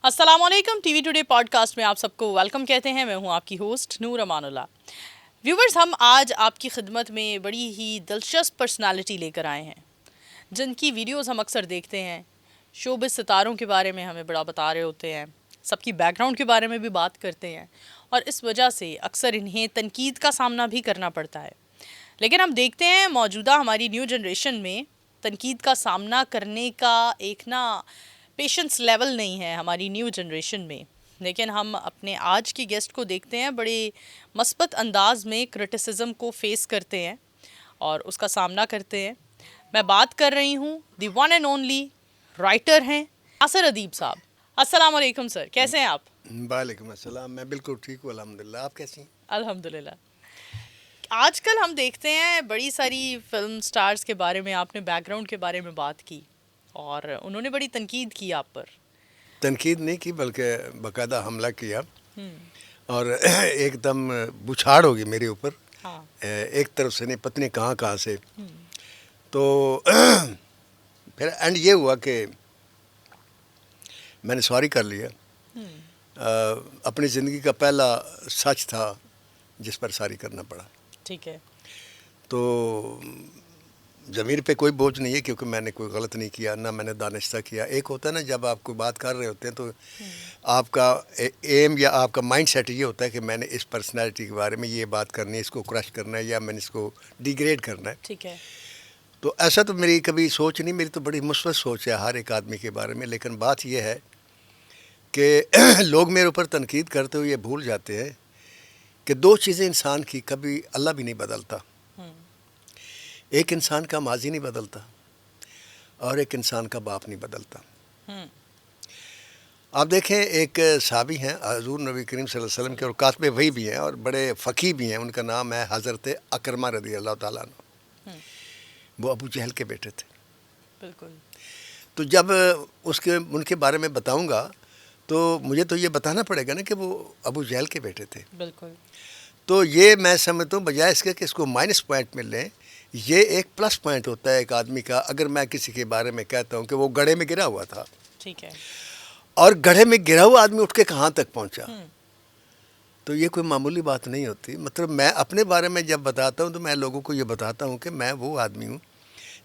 السلام علیکم، TV today podcast میں آپ سب کو ویلکم کہتے ہیں. میں ہوں آپ کی ہوسٹ نور امان اللہ. ویورز، ہم آج آپ کی خدمت میں بڑی ہی دلچسپ پرسنالٹی لے کر آئے ہیں جن کی ویڈیوز ہم اکثر دیکھتے ہیں. شوبز ستاروں کے بارے میں ہمیں بڑا بتا رہے ہوتے ہیں، سب کی بیک گراؤنڈ کے بارے میں بھی بات کرتے ہیں، اور اس وجہ سے اکثر انہیں تنقید کا سامنا بھی کرنا پڑتا ہے. لیکن ہم دیکھتے ہیں موجودہ ہماری نیو جنریشن میں تنقید کا سامنا کرنے کا ایک پیشنس لیول نہیں ہے ہماری نیو جنریشن میں. لیکن ہم اپنے آج کی گیسٹ کو دیکھتے ہیں بڑے مثبت انداز میں کرٹیسزم کو فیس کرتے ہیں اور اس کا سامنا کرتے ہیں. میں بات کر رہی ہوں the one and only writer ہیں ناصر ادیب صاحب. السلام علیکم سر، کیسے ہیں آپ؟ وعلیکم السلام. میں بالکل ٹھیک ہوں الحمدللہ. آپ کیسی ہیں؟ الحمدللہ. آج کل ہم دیکھتے ہیں بڑی ساری فلم سٹارز کے بارے میں آپ نے بیک گراؤنڈ کے بارے میں بات کی اور انہوں نے بڑی تنقید کی آپ پر. تنقید نہیں کی بلکہ باقاعدہ حملہ کیا اور ایک دم بچھاڑ ہوگی میرے اوپر. ہاں. ایک طرف سے نہیں، پتہ نہیں کہاں سے. تو پھر اینڈ یہ ہوا کہ میں نے سوری کر لیا. اپنی زندگی کا پہلا سچ تھا جس پر سوری کرنا پڑا. ٹھیک ہے. تو ضمیر پہ کوئی بوجھ نہیں ہے کیونکہ میں نے کوئی غلط نہیں کیا، نہ میں نے دانستہ کیا. ایک ہوتا ہے نا جب آپ کوئی بات کر رہے ہوتے ہیں تو آپ کا ایم یا آپ کا مائنڈ سیٹ یہ ہوتا ہے کہ میں نے اس پرسنالٹی کے بارے میں یہ بات کرنی ہے، اس کو کرش کرنا ہے یا میں نے اس کو ڈیگریڈ کرنا ہے. ٹھیک ہے. تو ایسا تو میری کبھی سوچ نہیں، میری تو بڑی مثبت سوچ ہے ہر ایک آدمی کے بارے میں. لیکن بات یہ ہے کہ لوگ میرے اوپر تنقید کرتے ہوئے یہ بھول جاتے ہیں کہ دو چیزیں انسان کی کبھی اللہ بھی نہیں بدلتا. ایک انسان کا ماضی نہیں بدلتا اور ایک انسان کا باپ نہیں بدلتا. آپ دیکھیں ایک صحابی ہیں حضور نبی کریم صلی اللہ علیہ وسلم کے اور کاتب وحی بھی ہیں اور بڑے فقیہ بھی ہیں. ان کا نام ہے حضرت اکرمہ رضی اللہ تعالیٰ عنہ. وہ ابو جہل کے بیٹے تھے. بالکل. تو جب ان کے بارے میں بتاؤں گا تو مجھے تو یہ بتانا پڑے گا نا کہ وہ ابو جہل کے بیٹے تھے. بالکل. تو یہ میں سمجھتا ہوں بجائے اس کے کہ اس کو مائنس پوائنٹ مل لیں، یہ ایک پلس پوائنٹ ہوتا ہے ایک آدمی کا. اگر میں کسی کے بارے میں کہتا ہوں کہ وہ گڑھے میں گرا ہوا تھا، ٹھیک ہے، اور گڑھے میں گرا ہوا آدمی اٹھ کے کہاں تک پہنچا، تو یہ کوئی معمولی بات نہیں ہوتی. مطلب میں اپنے بارے میں جب بتاتا ہوں تو میں لوگوں کو یہ بتاتا ہوں کہ میں وہ آدمی ہوں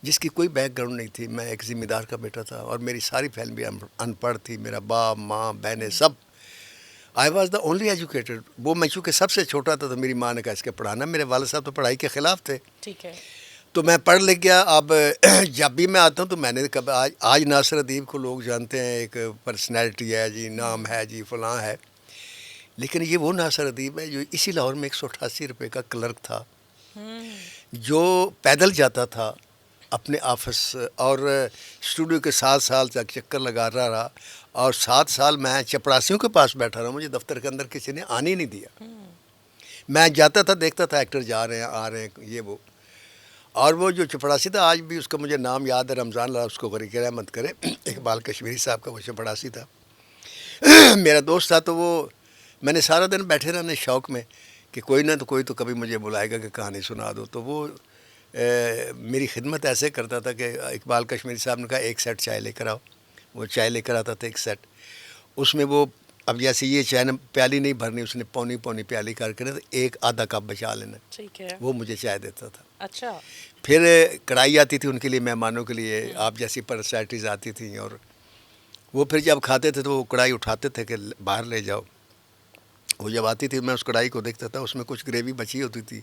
جس کی کوئی بیک گراؤنڈ نہیں تھی. میں ایک ذمہ دار کا بیٹا تھا اور میری ساری فیملی ان پڑھ تھی. میرا باپ ماں بہنیں سب. I was the only educated. وہ میں چونکہ سب سے چھوٹا تھا تو میری ماں نے کہا اس کے پڑھانا. میرے والد صاحب تو پڑھائی کے خلاف تھے. ٹھیک ہے. تو میں پڑھ لکھ گیا. اب جب بھی میں آتا ہوں تو میں نے کبھی آج ناصر ادیب کو لوگ جانتے ہیں، ایک پرسنالٹی ہے جی، نام ہے جی، فلاں ہے. لیکن یہ وہ ناصر ادیب ہے جو اسی لاہور میں 188 روپے کا کلرک تھا، جو پیدل جاتا تھا اپنے آفس اور اسٹوڈیو کے 7 سال تک چکر لگا رہا اور 7 سال میں چپڑاسیوں کے پاس بیٹھا رہا. مجھے دفتر کے اندر کسی نے آنے ہی نہیں دیا. میں جاتا تھا، دیکھتا تھا ایکٹر جا رہے ہیں آ رہے ہیں یہ وہ. اور وہ جو چپڑاسی تھا آج بھی اس کا مجھے نام یاد ہے، رمضان اللہ اس کو غریق رحمت کرے، اقبال کشمیری صاحب کا وہ چپڑاسی تھا. میرا دوست تھا. تو وہ میں نے سارا دن بیٹھے رہنے شوق میں کہ کوئی نہ تو کوئی تو کبھی مجھے بلائے گا کہ کہانی سنا دو. تو وہ میری خدمت ایسے کرتا تھا کہ اقبال کشمیری صاحب نے کہا ایک سیٹ چائے لے کر آؤ. وہ چائے لے کر آتا تھا ایک سیٹ. اس میں وہ اب جیسے یہ چائے نے پیالی نہیں بھرنی، اس نے پونی پیالی کر کے ایک آدھا کپ بچا لینا. ٹھیک ہے. وہ مجھے چائے دیتا تھا. اچھا. پھر کڑھائی آتی تھی ان کے لیے، مہمانوں کے لیے آپ جیسی پرسنالٹیز آتی تھیں، اور وہ پھر جب کھاتے تھے تو وہ کڑھائی اٹھاتے تھے کہ باہر لے جاؤ. وہ جب آتی تھی میں اس کڑھائی کو دیکھتا تھا، اس میں کچھ گریوی بچی ہوتی تھی،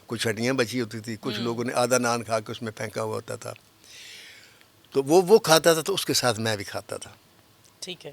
کچھ ہڈیاں بچی ہوتی تھی، کچھ لوگوں نے آدھا نان کھا کے اس میں پھینکا ہوا ہوتا تھا. تو وہ کھاتا تھا تو اس کے ساتھ میں بھی کھاتا تھا. ٹھیک ہے.